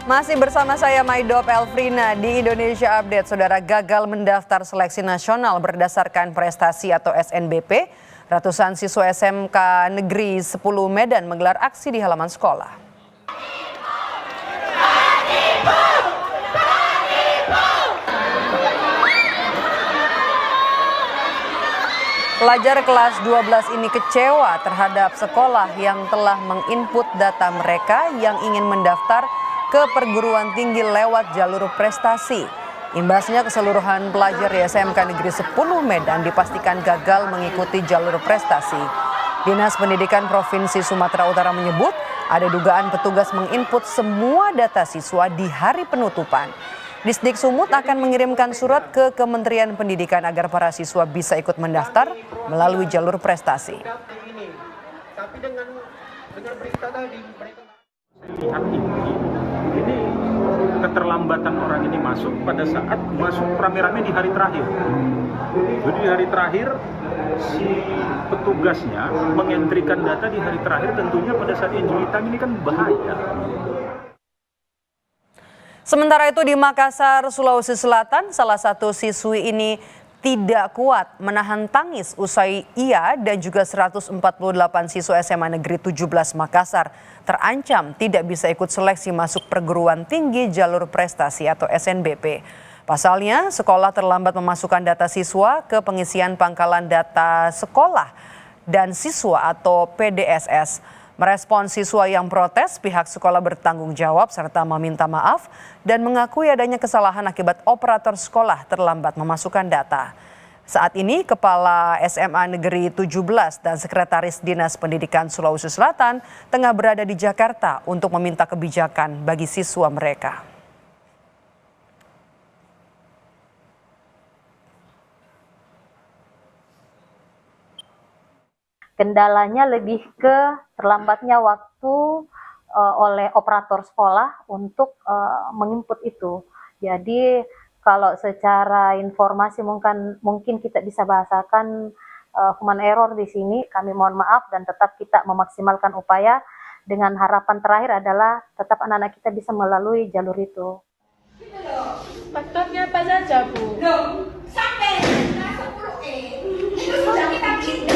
Masih bersama saya Maidop Elfrina di Indonesia Update. Saudara, gagal mendaftar seleksi nasional berdasarkan prestasi atau SNBP. Ratusan siswa SMK Negeri 10 Medan menggelar aksi di halaman sekolah. Pelajar kelas 12 ini kecewa terhadap sekolah yang telah menginput data mereka yang ingin mendaftar ke perguruan tinggi lewat jalur prestasi. Imbasnya keseluruhan pelajar di SMK Negeri 10 Medan dipastikan gagal mengikuti jalur prestasi. Dinas Pendidikan Provinsi Sumatera Utara menyebut ada dugaan petugas menginput semua data siswa di hari penutupan. Disdik Sumut akan mengirimkan surat ke Kementerian Pendidikan agar para siswa bisa ikut mendaftar melalui jalur prestasi. Tapi dengan berita tadi lihat ini keterlambatan orang ini masuk pada saat masuk rame-rame di hari terakhir. Jadi di hari terakhir si petugasnya mengentrikan data di hari terakhir, tentunya pada saat injury time ini kan bahaya. Sementara itu di Makassar, Sulawesi Selatan, salah satu siswi ini tidak kuat menahan tangis usai ia dan juga 148 siswa SMA Negeri 17 Makassar terancam tidak bisa ikut seleksi masuk perguruan tinggi jalur prestasi atau SNBP. Pasalnya, sekolah terlambat memasukkan data siswa ke pengisian pangkalan data sekolah dan siswa atau PDSS. Merespons siswa yang protes, pihak sekolah bertanggung jawab serta meminta maaf dan mengakui adanya kesalahan akibat operator sekolah terlambat memasukkan data. Saat ini Kepala SMA Negeri 17 dan Sekretaris Dinas Pendidikan Sulawesi Selatan tengah berada di Jakarta untuk meminta kebijakan bagi siswa mereka. Kendalanya lebih ke terlambatnya waktu oleh operator sekolah untuk menginput itu. Jadi kalau secara informasi mungkin kita bisa bahasakan human error di sini. Kami mohon maaf dan tetap kita memaksimalkan upaya dengan harapan terakhir adalah tetap anak-anak kita bisa melalui jalur itu. Faktornya apa saja, Bu? Sampai 10E. Itu sudah kita bikin.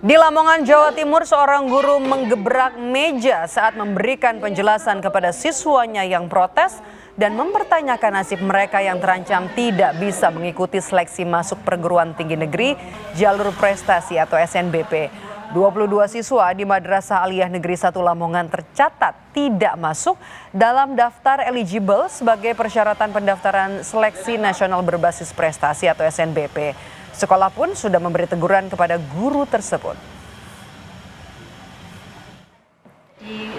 Di Lamongan, Jawa Timur, seorang guru menggebrak meja saat memberikan penjelasan kepada siswanya yang protes dan mempertanyakan nasib mereka yang terancam tidak bisa mengikuti seleksi masuk perguruan tinggi negeri jalur prestasi atau SNBP. 22 siswa di Madrasah Aliyah Negeri 1 Lamongan tercatat tidak masuk dalam daftar eligible sebagai persyaratan pendaftaran seleksi nasional berbasis prestasi atau SNBP. Sekolah pun sudah memberi teguran kepada guru tersebut.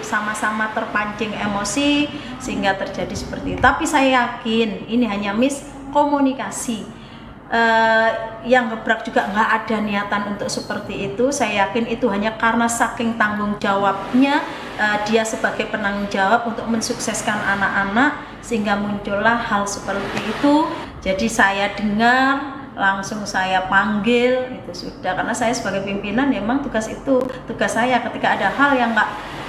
Sama-sama terpancing emosi sehingga terjadi seperti itu. Tapi saya yakin ini hanya miskomunikasi. Yang gebrak juga nggak ada niatan untuk seperti itu. Saya yakin itu hanya karena saking tanggung jawabnya dia sebagai penanggung jawab untuk mensukseskan anak-anak sehingga muncullah hal seperti itu. Jadi saya dengar, langsung saya panggil, itu sudah, karena saya sebagai pimpinan memang tugas saya ketika ada hal yang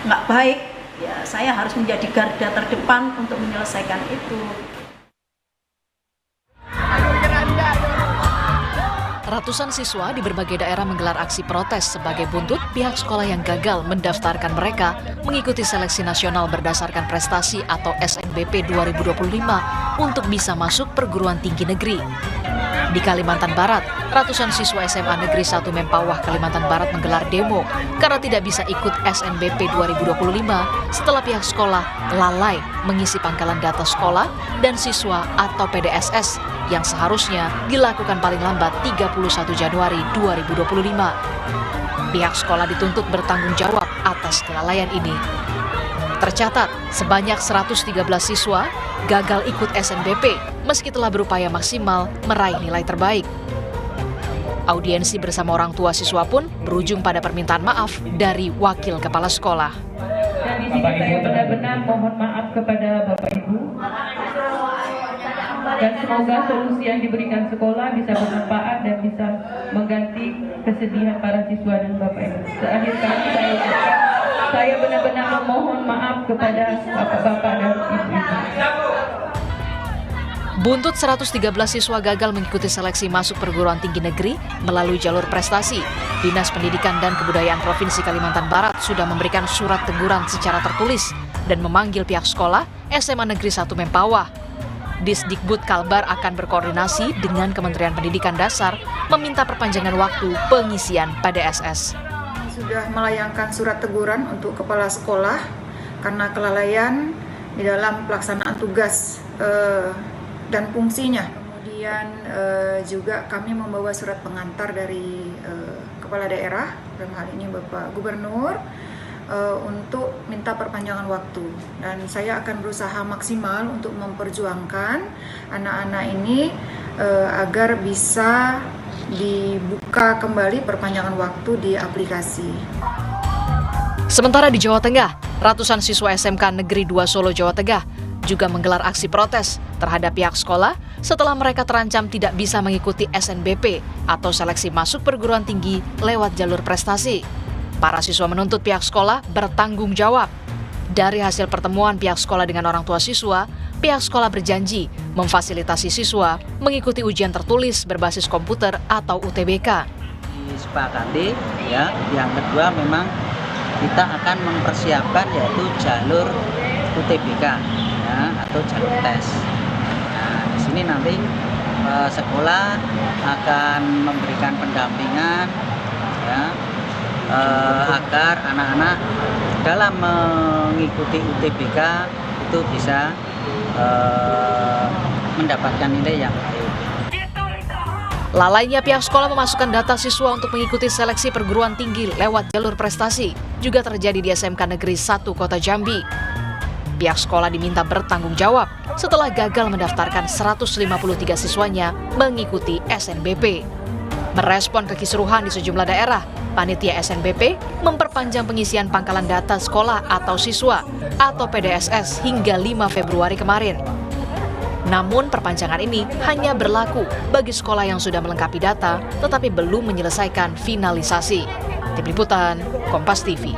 nggak baik ya saya harus menjadi garda terdepan untuk menyelesaikan itu. Ratusan siswa di berbagai daerah menggelar aksi protes sebagai buntut pihak sekolah yang gagal mendaftarkan mereka mengikuti seleksi nasional berdasarkan prestasi atau SNBP 2025 untuk bisa masuk perguruan tinggi negeri. Di Kalimantan Barat, ratusan siswa SMA Negeri 1 Mempawah, Kalimantan Barat menggelar demo karena tidak bisa ikut SNBP 2025 setelah pihak sekolah lalai mengisi pangkalan data sekolah dan siswa atau PDSS yang seharusnya dilakukan paling lambat 31 Januari 2025. Pihak sekolah dituntut bertanggung jawab atas kelalaian ini. Tercatat, sebanyak 113 siswa gagal ikut SNBP meski telah berupaya maksimal meraih nilai terbaik. Audiensi bersama orang tua siswa pun berujung pada permintaan maaf dari wakil kepala sekolah. Dan di sini saya benar-benar mohon maaf kepada Bapak Ibu. Dan semoga solusi yang diberikan sekolah bisa bermanfaat dan bisa mengganti kesedihan para siswa dan Bapak Ibu. Seakhir kali saya benar-benar memohon maaf kepada bapak-bapak dan ibu-ibu. Buntut 113 siswa gagal mengikuti seleksi masuk perguruan tinggi negeri melalui jalur prestasi. Dinas Pendidikan dan Kebudayaan Provinsi Kalimantan Barat sudah memberikan surat teguran secara tertulis dan memanggil pihak sekolah SMA Negeri 1 Mempawah. Disdikbud Kalbar akan berkoordinasi dengan Kementerian Pendidikan Dasar meminta perpanjangan waktu pengisian PDSS. Sudah melayangkan surat teguran untuk kepala sekolah karena kelalaian di dalam pelaksanaan tugas dan fungsinya. Kemudian juga kami membawa surat pengantar dari kepala daerah, dalam hal ini Bapak Gubernur, untuk minta perpanjangan waktu. Dan saya akan berusaha maksimal untuk memperjuangkan anak-anak ini agar bisa dibuka kembali perpanjangan waktu di aplikasi. Sementara di Jawa Tengah, ratusan siswa SMK Negeri 2 Solo, Jawa Tengah juga menggelar aksi protes terhadap pihak sekolah setelah mereka terancam tidak bisa mengikuti SNBP atau seleksi masuk perguruan tinggi lewat jalur prestasi. Para siswa menuntut pihak sekolah bertanggung jawab. Dari hasil pertemuan pihak sekolah dengan orang tua siswa, pihak sekolah berjanji memfasilitasi siswa mengikuti ujian tertulis berbasis komputer atau UTBK. Disepakati ya, yang kedua memang kita akan mempersiapkan yaitu jalur UTBK ya, atau jalur tes. Nah, di sini nanti sekolah akan memberikan pendampingan ya, agar anak-anak dalam mengikuti UTBK itu bisa mendapatkan nilai yang baik. Lalainya pihak sekolah memasukkan data siswa untuk mengikuti seleksi perguruan tinggi lewat jalur prestasi juga terjadi di SMK Negeri 1 Kota Jambi. Pihak sekolah diminta bertanggung jawab setelah gagal mendaftarkan 153 siswanya mengikuti SNBP. Merespon kekisruhan di sejumlah daerah, panitia SNBP memperpanjang pengisian pangkalan data sekolah atau siswa atau PDSS hingga 5 Februari kemarin. Namun perpanjangan ini hanya berlaku bagi sekolah yang sudah melengkapi data tetapi belum menyelesaikan finalisasi. Tim Liputan, Kompas TV.